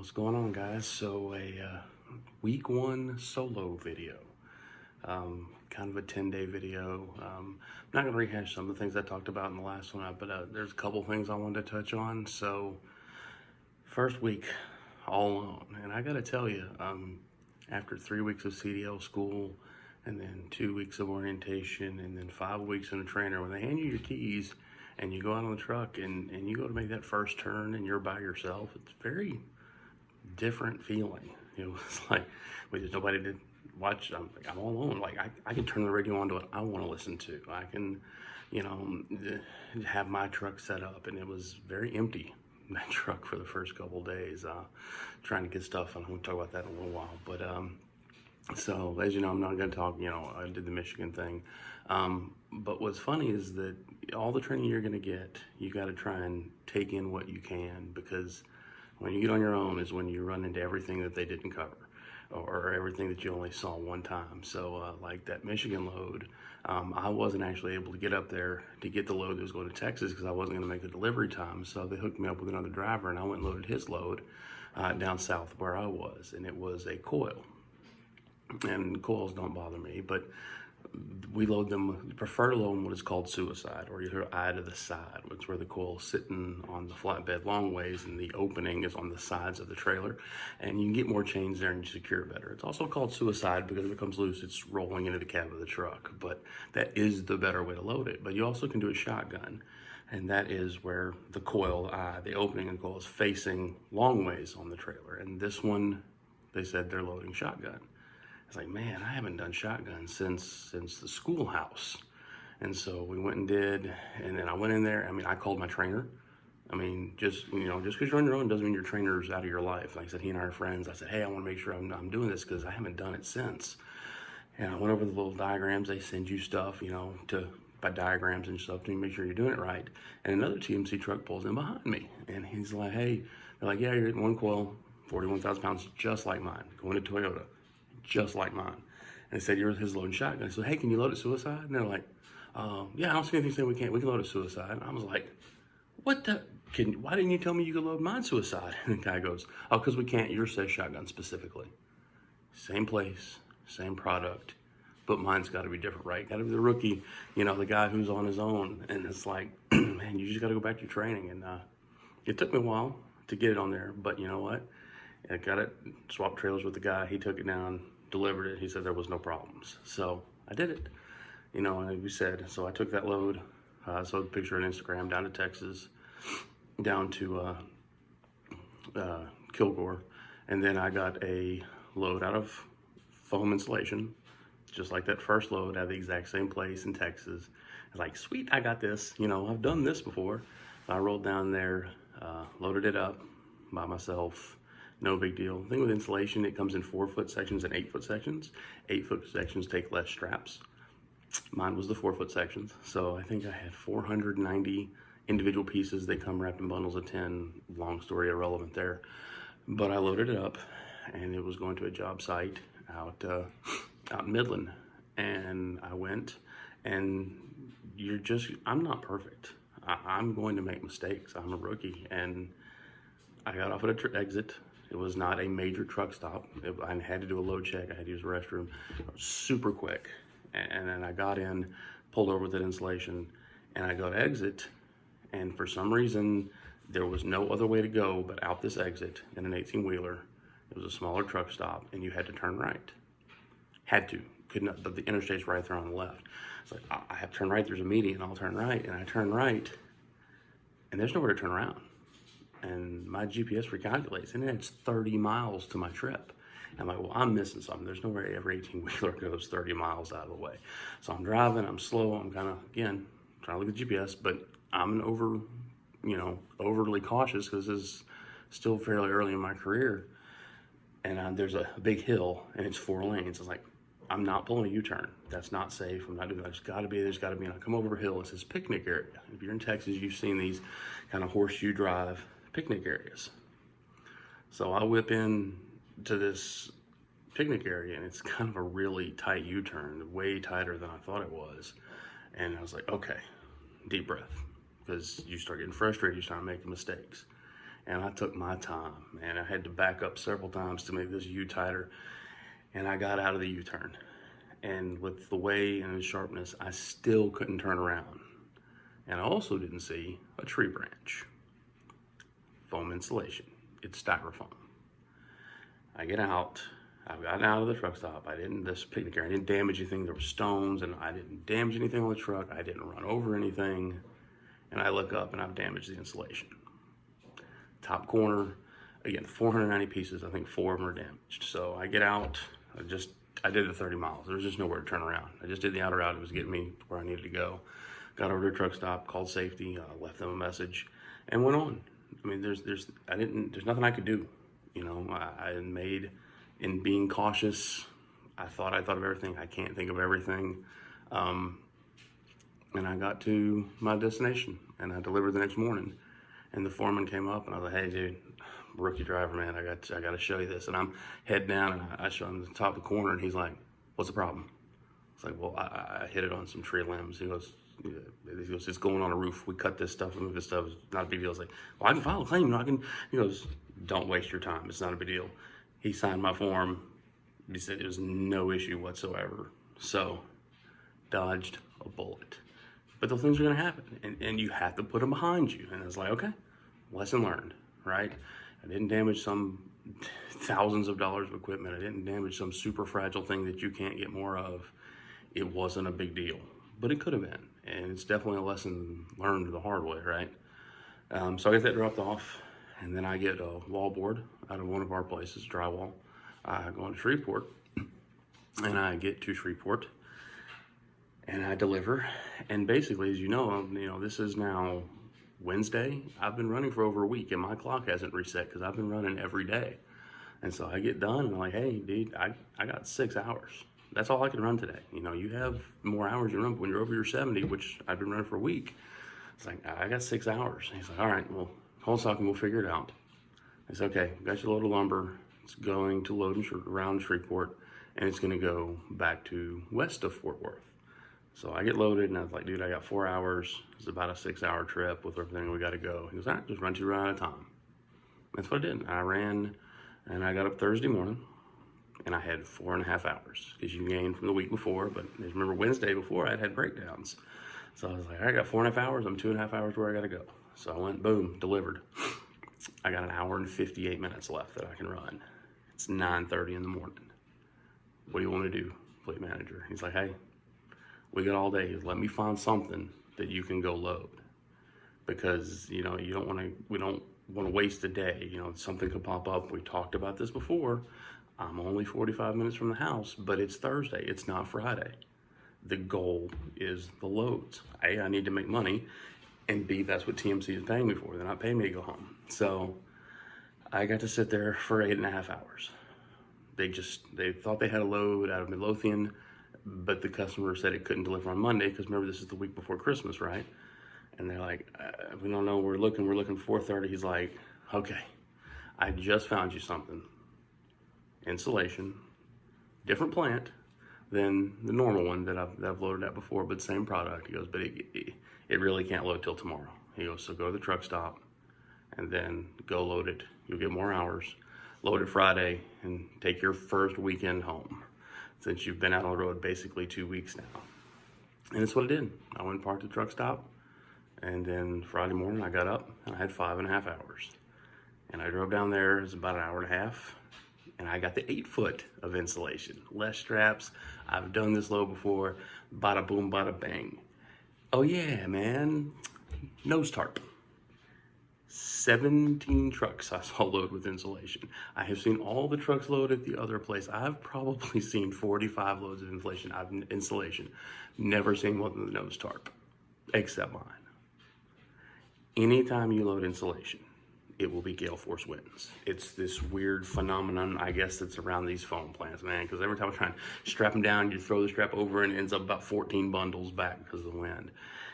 What's going on, guys? So week one solo video, kind of a 10-day video. I'm not going to rehash some of the things I talked about in the last one, but there's a couple things I wanted to touch on. So first week, all alone, and I got to tell you, after 3 weeks of CDL school, and then 2 weeks of orientation, and then 5 weeks in a trainer, when they hand you your keys and you go out on the truck and you go to make that first turn and you're by yourself, it's very different feeling. It's like, wait, there's nobody to watch. I'm all alone. Like, I can turn the radio on to what I want to listen to. I can, have my truck set up, and it was very empty, that truck, for the first couple of days, trying to get stuff, and I'm going to talk about that in a little while. But so, as you know, I'm not going to talk, I did the Michigan thing. But what's funny is that all the training you're going to get, you got to try and take in what you can, because when you get on your own is when you run into everything that they didn't cover, or everything that you only saw one time. So like that Michigan load, I wasn't actually able to get up there to get the load that was going to Texas because I wasn't going to make the delivery time. So they hooked me up with another driver, and I went and loaded his load down south where I was, and it was a coil. And coils don't bother me, but we load them, prefer to load them what is called suicide, or your eye to the side, which is where the coil is sitting on the flatbed long ways and the opening is on the sides of the trailer, and you can get more chains there and you secure it better. It's also called suicide because if it comes loose, it's rolling into the cab of the truck, but that is the better way to load it. But you also can do a shotgun, and that is where the coil eye, the opening of the coil, is facing long ways on the trailer. And this one, they said they're loading shotgun. It's like, man, I haven't done shotgun since the schoolhouse. And so we went and did, and then I went in there. I called my trainer. Just because you're on your own doesn't mean your trainer's out of your life. Like I said, he and I are friends. I said, hey, I want to make sure I'm doing this because I haven't done it since. And I went over the little diagrams. They send you stuff, by diagrams and stuff to make sure you're doing it right. And another TMC truck pulls in behind me, and he's like, hey, they're like, yeah, you're hitting one coil, 41,000 pounds, just like mine, going to Toyota. Just like mine. And they said, you're his loading shotgun. I said, hey, can you load it suicide? And they're like, yeah, I don't see anything saying we can't. We can load it suicide. And I was like, what the? Why didn't you tell me you could load mine suicide? And the guy goes, oh, because we can't. Yours says shotgun specifically. Same place, same product, but mine's got to be different, right? Got to be the rookie, the guy who's on his own. And it's like, man, you just got to go back to your training. And it took me a while to get it on there, but you know what? I got it, swapped trailers with the guy. He took it down, delivered it. He said there was no problems. So I did it, and like we said, so I took that load, saw the picture on Instagram, down to Texas, down to Kilgore, and then I got a load out of foam insulation, just like that first load, out of the exact same place in Texas. I was like, sweet, I got this. I've done this before. I rolled down there, loaded it up by myself. No big deal. The thing with insulation, it comes in 4-foot sections and 8-foot sections. 8-foot sections take less straps. Mine was the 4-foot sections. So I think I had 490 individual pieces. They come wrapped in bundles of 10. Long story, irrelevant there. But I loaded it up, and it was going to a job site out in Midland. And I went, and I'm not perfect. I'm going to make mistakes. I'm a rookie. And I got off at an exit. It was not a major truck stop. I had to do a load check. I had to use the restroom. Super quick. And then I got in, pulled over with that insulation, and I go to exit. And for some reason, there was no other way to go but out this exit in an 18-wheeler. It was a smaller truck stop, and you had to turn right. Had to. Could not, but the interstate's right there on the left. It's like, I have to turn right. There's a median. I'll turn right. And I turn right, and there's nowhere to turn around. And my GPS recalculates, and it's 30 miles to my trip. I'm like, well, I'm missing something. There's no way every 18-wheeler goes 30 miles out of the way. So I'm driving, I'm slow, I'm kind of, again, trying to look at the GPS, but I'm overly cautious because this is still fairly early in my career. And there's a big hill, and it's 4 lanes. It's like, I'm not pulling a U-turn. That's not safe. I'm not doing that. There's got to be, and I come over a hill. It says picnic area. If you're in Texas, you've seen these kind of horseshoe drive picnic areas. So I whip in to this picnic area, and it's kind of a really tight U-turn, way tighter than I thought it was. And I was like, okay, deep breath, because you start getting frustrated, you start making mistakes. And I took my time, man. I had to back up several times to make this U tighter. And I got out of the U-turn. And with the way and the sharpness, I still couldn't turn around. And I also didn't see a tree branch. Foam insulation. It's styrofoam. I get out. I've gotten out of the truck stop. I didn't damage anything. There were stones, and I didn't damage anything on the truck. I didn't run over anything. And I look up, and I've damaged the insulation. Top corner, again, 490 pieces. I think 4 of them are damaged. So I get out. I did the 30 miles. There was just nowhere to turn around. I just did the outer route. It was getting me where I needed to go. Got over to a truck stop, called safety, left them a message, and went on. I mean, there's nothing I could do. You know, I made, in being cautious, I thought of everything. I can't think of everything. And I got to my destination, and I delivered the next morning. And the foreman came up, and I was like, "Hey, dude, rookie driver, man, I got to show you this." And I'm head down, and I show him the top of the corner, and he's like, "What's the problem?" It's like, "Well, I hit it on some tree limbs." He goes, "It's going on a roof. We cut this stuff and move this stuff. It's not a big deal." It's like, "Well, I can file a claim. He goes, "Don't waste your time. It's not a big deal." He signed my form. He said it was no issue whatsoever. So, dodged a bullet. But those things are going to happen, and you have to put them behind you. And it's like, okay, lesson learned, right? I didn't damage some thousands of dollars of equipment. I didn't damage some super fragile thing that you can't get more of. It wasn't a big deal, but it could have been. And it's definitely a lesson learned the hard way, right? So I get that dropped off, and then I get a wallboard out of one of our places, drywall. I go to Shreveport, and I get to Shreveport, and I deliver. And basically, as you know, this is now Wednesday. I've been running for over a week, and my clock hasn't reset because I've been running every day. And so I get done, and I'm like, "Hey, dude, I got 6 hours. That's all I can run today. You have more hours you run, but when you're over your 70, which I've been running for a week, it's like, I got 6 hours." And he's like, "All right, well, hold on, we'll figure it out." I said, "Okay, got your load of lumber. It's going to load around Shreveport, and it's going to go back to west of Fort Worth." So I get loaded, and I was like, "Dude, I got 4 hours. It's about a 6-hour trip with everything we got to go." He goes, "All right, just run 2 rounds at a time." That's what I did. I ran, and I got up Thursday morning, and I had 4.5 hours because you gained from the week before. But remember, Wednesday before I had breakdowns. So I was like, "I got 4.5 hours. I'm 2.5 hours where I got to go." So I went, boom, delivered. I got 1 hour and 58 minutes left that I can run. It's 9:30 in the morning. "What do you want to do, fleet manager?" He's like, "Hey, we got all day. He goes, let me find something that you can go load, because we don't want to waste a day. Something could pop up. We talked about this before. I'm only 45 minutes from the house, but it's Thursday. It's not Friday. The goal is the loads. A, I need to make money, and B, that's what TMC is paying me for. They're not paying me to go home." So I got to sit there for 8.5 hours. They thought they had a load out of Midlothian, but the customer said it couldn't deliver on Monday because remember, this is the week before Christmas, right? And they're like, "We don't know. We're looking 4:30. He's like, "Okay, I just found you something. Insulation, different plant than the normal one that I've loaded at before, but same product." He goes, "But it really can't load till tomorrow." He goes, "So go to the truck stop and then go load it. You'll get more hours. Load it Friday and take your first weekend home, since you've been out on the road basically 2 weeks now." And that's what I did. I went and parked at the truck stop, and then Friday morning I got up and I had 5.5 hours. And I drove down there. It was about 1.5 hours, and I got the 8-foot of insulation. Less straps. I've done this load before. Bada boom, bada bang. Oh yeah, man. Nose tarp. 17 trucks I saw load with insulation. I have seen all the trucks load at the other place. I've probably seen 45 loads of insulation. Never seen one with a nose tarp, except mine. Anytime you load insulation, it will be gale force winds. It's this weird phenomenon, I guess, that's around these foam plants, man, because every time I try and strap them down, you throw the strap over and it ends up about 14 bundles back because of the wind.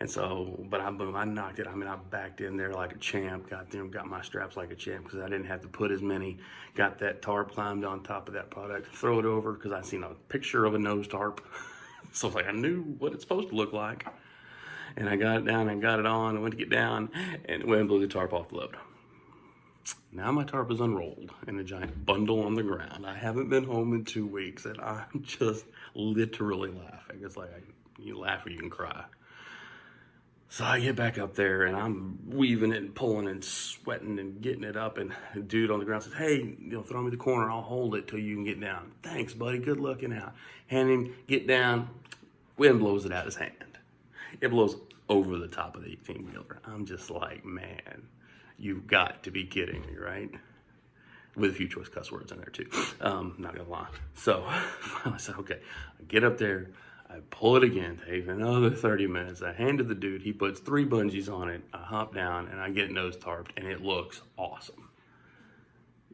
And so, but I knocked it. I mean, I backed in there like a champ, got my straps like a champ because I didn't have to put as many. Got that tarp climbed on top of that product, throw it over because I seen a picture of a nose tarp. So like I knew what it's supposed to look like. And I got it down and got it on. I went to get down and it went and blew the tarp off the load. Now my tarp is unrolled in a giant bundle on the ground. I haven't been home in 2 weeks, and I'm just literally laughing. It's like you laugh or you can cry. So I get back up there, and I'm weaving it and pulling and sweating and getting it up, and the dude on the ground says, hey, throw me the corner. I'll hold it till you can get down. Thanks, buddy. Good looking out. Hand him, get down. Wind blows it out his hand. It blows over the top of the 18-wheeler. I'm just like, man, you've got to be kidding me, right? With a few choice cuss words in there too. Not gonna lie. So finally I said, okay, I get up there, I pull it again, take another 30 minutes. I hand it to the dude, he puts 3 bungees on it, I hop down and I get nose tarped, and it looks awesome.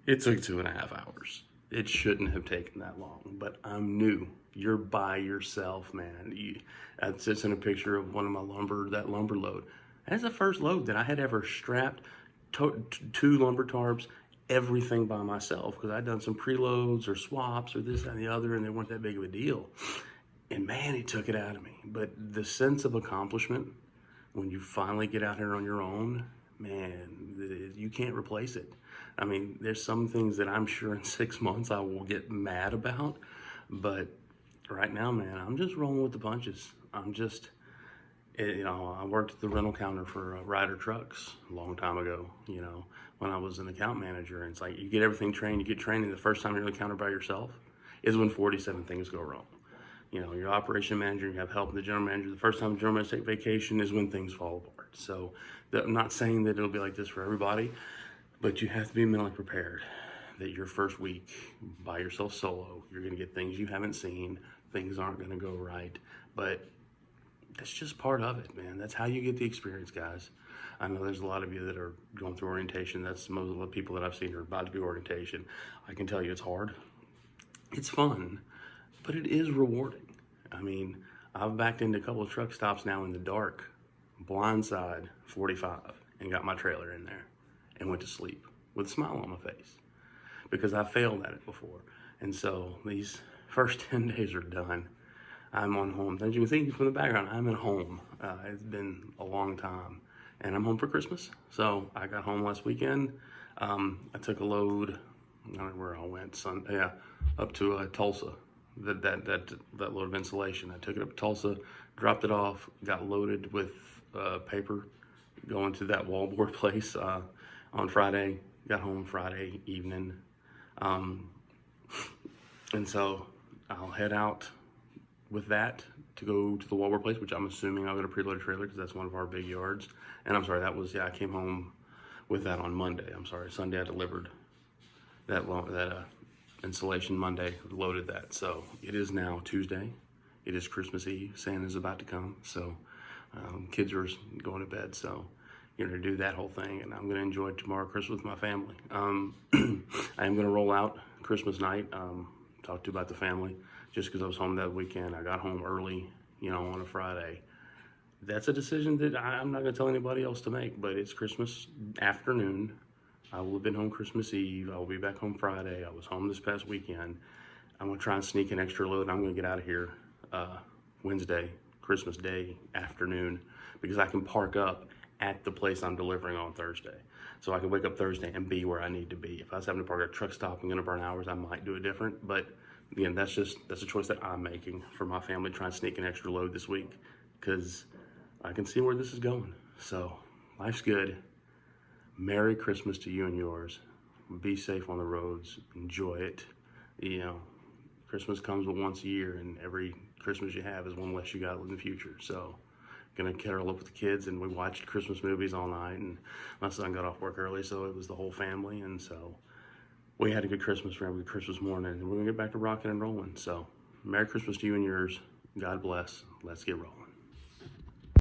It took 2.5 hours. It shouldn't have taken that long, but I'm new. You're by yourself, man. I just in a picture of one of my lumber load. That's the first load that I had ever strapped 2 lumber tarps, everything by myself, because I'd done some preloads or swaps or this and the other, and they weren't that big of a deal. And man, he took it out of me. But the sense of accomplishment when you finally get out here on your own, man, you can't replace it. I mean, there's some things that I'm sure in 6 months I will get mad about, but right now, man, I'm just rolling with the punches. I worked at the rental counter for Ryder Trucks a long time ago, when I was an account manager. And it's like, you get everything trained, you get training. The first time you're on the counter by yourself is when 47 things go wrong. Your operation manager, you have help with the general manager. The first time the general manager take vacation is when things fall apart. So I'm not saying that it'll be like this for everybody, but you have to be mentally prepared that your first week by yourself solo, you're gonna get things you haven't seen, things aren't gonna go right, but that's just part of it, man. That's how you get the experience, guys. I know there's a lot of you that are going through orientation. That's most of the people that I've seen are about to do orientation. I can tell you it's hard. It's fun, but it is rewarding. I mean, I've backed into a couple of truck stops now in the dark, blindside 45, and got my trailer in there and went to sleep with a smile on my face because I failed at it before. And so these first 10 days are done. I'm on home. As you can see from the background, I'm at home. It's been a long time, and I'm home for Christmas. So I got home last weekend. I took a load, I don't know where I went, up to Tulsa. That load of insulation. I took it up to Tulsa, dropped it off, got loaded with paper, going to that wallboard place on Friday. Got home Friday evening, and so I'll head out with that to go to the wallboard place, which I'm assuming I'll go to preloaded trailer because that's one of our big yards. And I'm sorry, I came home with that on Monday. I'm sorry, Sunday I delivered that insulation. Monday loaded that. So it is now Tuesday. It is Christmas Eve. Santa's about to come. So kids are going to bed. So you're going to do that whole thing, and I'm going to enjoy tomorrow Christmas with my family. I am going to roll out Christmas night. Talk to you about the family. Just because I was home that weekend, I got home early, on a Friday. That's a decision that I'm not going to tell anybody else to make, but it's Christmas afternoon. I will have been home Christmas Eve. I will be back home Friday. I was home this past weekend. I'm going to try and sneak an extra load. I'm going to get out of here Wednesday, Christmas Day afternoon, because I can park up at the place I'm delivering on Thursday. So I can wake up Thursday and be where I need to be. If I was having to park at a truck stop and going to burn hours, I might do it different, but again, that's a choice that I'm making for my family, trying to sneak an extra load this week because I can see where this is going. So life's good. Merry Christmas to you and yours. Be safe on the roads. Enjoy it. Christmas comes but once a year, and every Christmas you have is one less you got in the future. So gonna carol up with the kids, and we watched Christmas movies all night, and my son got off work early, so it was the whole family, and so we had a good Christmas for every Christmas morning, and we're gonna get back to rocking and rolling. So Merry Christmas to you and yours. God bless. Let's get rolling.